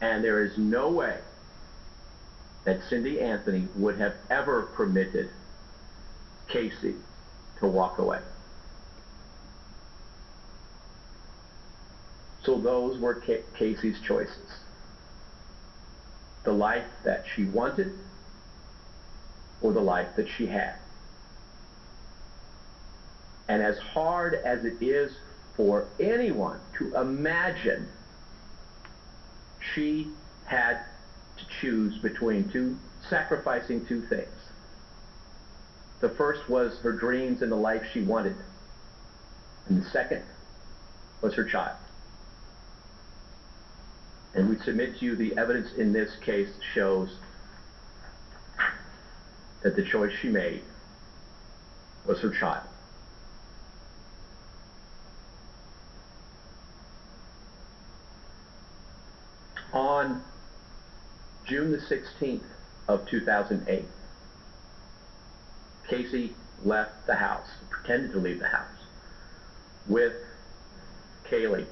And there is no way that Cindy Anthony would have ever permitted Casey to walk away. So those were Casey's choices. The life that she wanted or the life that she had. And as hard as it is for anyone to imagine, she had to choose between sacrificing two things. The first was her dreams and the life she wanted. And the second was her child. And we submit to you the evidence in this case shows that the choice she made was her child. On June the 16th of 2008, Casey left the house, pretended to leave the house, with Kaylee,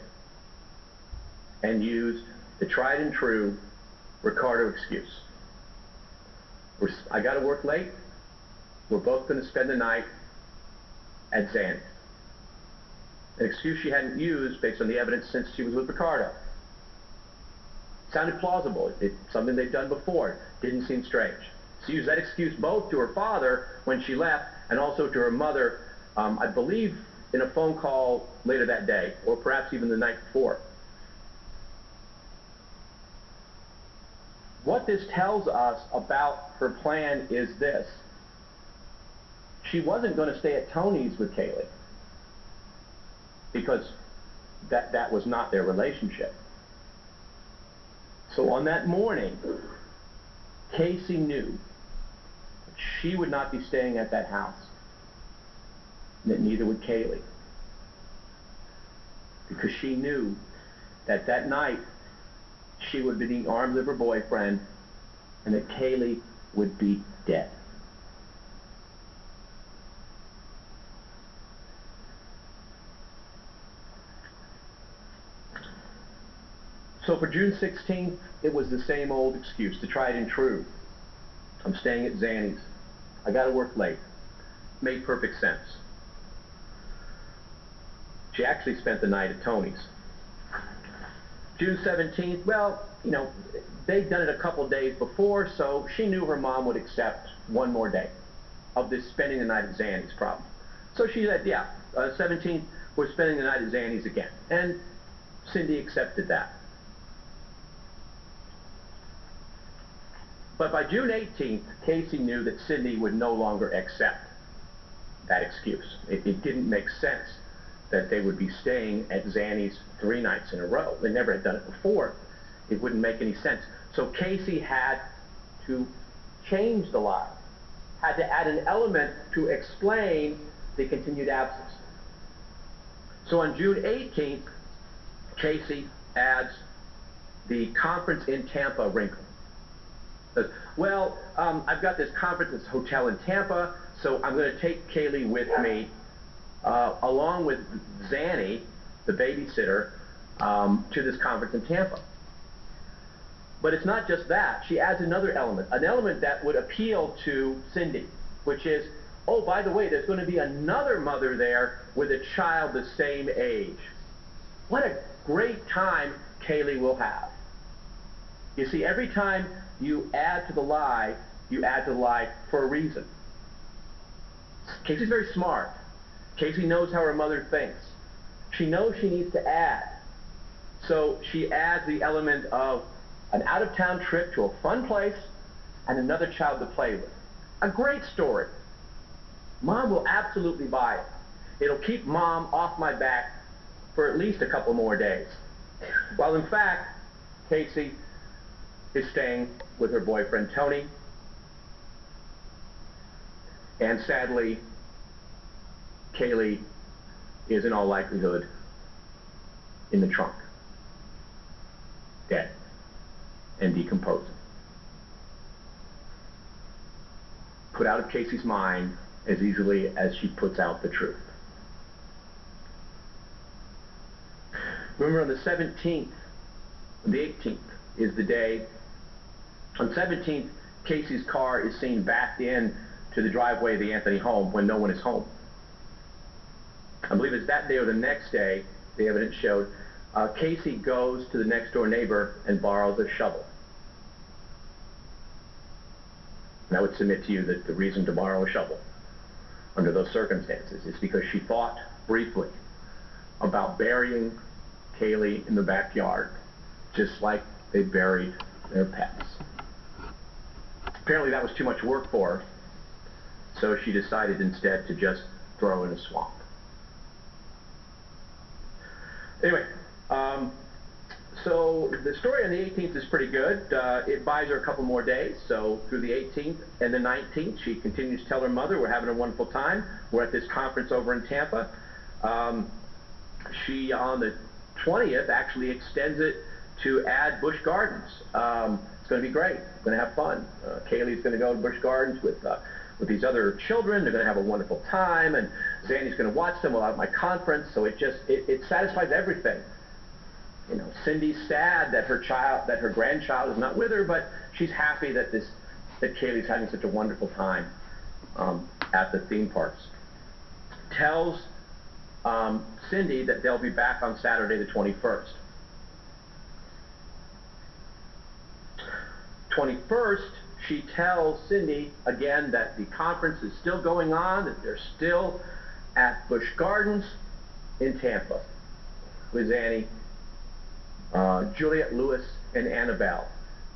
and used the tried and true Ricardo excuse. I got to work late. We're both going to spend the night at Zanny's. An excuse she hadn't used based on the evidence since she was with Ricardo. Sounded plausible. It's something they'd done before. Didn't seem strange. She used that excuse both to her father when she left and also to her mother, I believe, in a phone call later that day, or perhaps even the night before. What this tells us about her plan is this. She wasn't going to stay at Tony's with Kaylee because that was not their relationship. So on that morning, Casey knew that she would not be staying at that house, and that neither would Kaylee, because she knew that that night she would be in the arms of her boyfriend and that Kaylee would be dead. So for June 16th, it was the same old excuse, the tried and true. I'm staying at Zanny's. I got to work late. Made perfect sense. She actually spent the night at Tony's. June 17th, well, you know, they'd done it a couple days before, so she knew her mom would accept one more day of this spending the night at Zanny's problem. So she said, yeah, 17th, we're spending the night at Zanny's again. And Cindy accepted that. But by June 18th, Casey knew that Cindy would no longer accept that excuse. It didn't make sense that they would be staying at Zanny's 3 nights in a row. They never had done it before. It wouldn't make any sense. So Casey had to change the lie, had to add an element to explain the continued absence. So on June 18th, Casey adds the conference in Tampa wrinkle. Says, well, I've got this conference at this hotel in Tampa, so I'm going to take Kaylee with me, along with Zanny, the babysitter, to this conference in Tampa. But it's not just that. She adds another element, an element that would appeal to Cindy, which is, oh, by the way, there's going to be another mother there with a child the same age. What a great time Kaylee will have. You see, every time you add to the lie, you add to the lie for a reason. Casey's very smart. Casey knows how her mother thinks. She knows she needs to add. So she adds the element of an out-of-town trip to a fun place and another child to play with. A great story. Mom will absolutely buy it. It'll keep Mom off my back for at least a couple more days. While in fact, Casey is staying with her boyfriend Tony, and sadly, Kaylee is in all likelihood in the trunk, dead and decomposing. Put out of Casey's mind as easily as she puts out the truth. Remember on the 17th, and the 18th, is the day. On 17th, Casey's car is seen backed in to the driveway of the Anthony home when no one is home. I believe it's that day or the next day, the evidence showed, Casey goes to the next door neighbor and borrows a shovel. And I would submit to you that the reason to borrow a shovel under those circumstances is because she thought briefly about burying Kaylee in the backyard, just like they buried their pets. Apparently that was too much work for her, so she decided instead to just throw in a swamp. Anyway, so the story on the 18th is pretty good. It buys her a couple more days, so through the 18th and the 19th, she continues to tell her mother, we're having a wonderful time. We're at this conference over in Tampa. She, on the 20th, actually extends it to add Busch Gardens. It's going to be great. We're going to have fun. Kaylee's going to go to Busch Gardens with these other children. They're going to have a wonderful time, and Zanny's going to watch them while at my conference. So it satisfies everything. You know, Cindy's sad that her grandchild is not with her, but she's happy that Kaylee's having such a wonderful time at the theme parks. Tells Cindy that they'll be back on Saturday the 21st. 21st, she tells Cindy again that the conference is still going on, that they're still at Busch Gardens in Tampa with Zanny, Juliette Lewis, and Annabelle,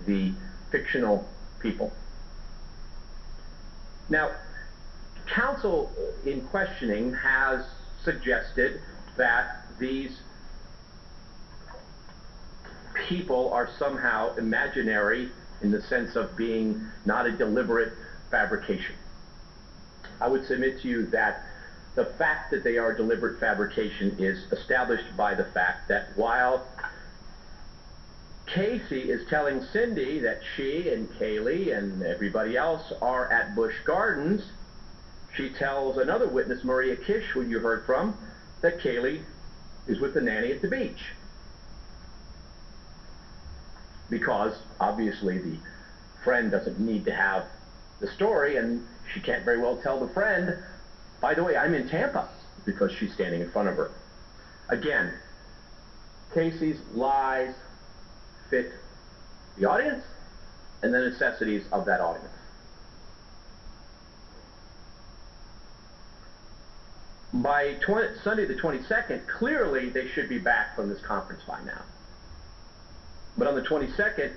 the fictional people. Now, counsel in questioning has suggested that these people are somehow imaginary in the sense of being not a deliberate fabrication. I would submit to you that the fact that they are deliberate fabrication is established by the fact that while Casey is telling Cindy that she and Kaylee and everybody else are at Busch Gardens, she tells another witness, Maria Kish, who you heard from, that Kaylee is with the nanny at the beach. Because obviously the friend doesn't need to have the story, and she can't very well tell the friend, by the way, I'm in Tampa, because she's standing in front of her. Again, Casey's lies fit the audience and the necessities of that audience. By Sunday the 22nd, clearly they should be back from this conference by now. But on the 22nd,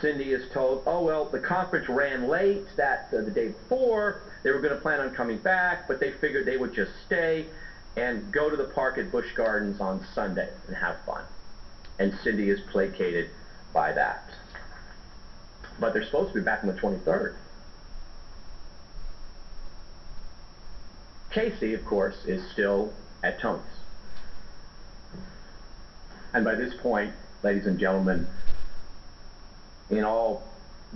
Cindy is told, oh, well, the conference ran late the day before. They were going to plan on coming back, but they figured they would just stay and go to the park at Busch Gardens on Sunday and have fun. And Cindy is placated by that. But they're supposed to be back on the 23rd. Casey, of course, is still at Tony's. And by this point, ladies and gentlemen,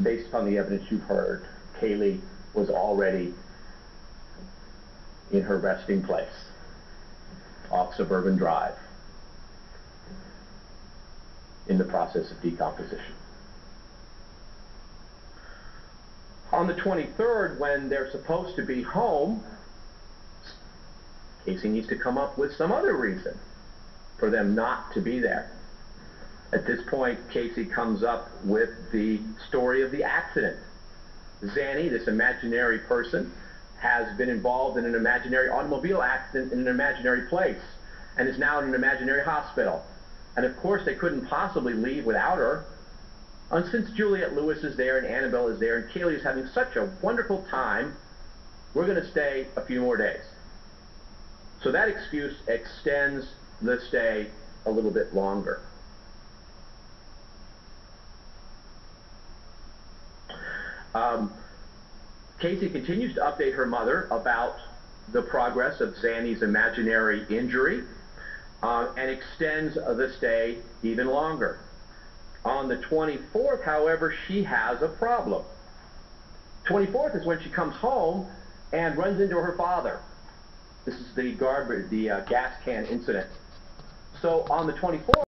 based upon the evidence you've heard, Kaylee was already in her resting place off Suburban Drive in the process of decomposition. On the 23rd, when they're supposed to be home, Casey needs to come up with some other reason for them not to be there. At this point, Casey comes up with the story of the accident. Zanny, this imaginary person, has been involved in an imaginary automobile accident in an imaginary place and is now in an imaginary hospital. And of course, they couldn't possibly leave without her. And since Juliette Lewis is there and Annabelle is there and Kaylee is having such a wonderful time, we're going to stay a few more days. So that excuse extends the stay a little bit longer. Casey continues to update her mother about the progress of Zanny's imaginary injury and extends the stay even longer. On the 24th, however, she has a problem. 24th is when she comes home and runs into her father. This is the gas can incident. So on the 24th,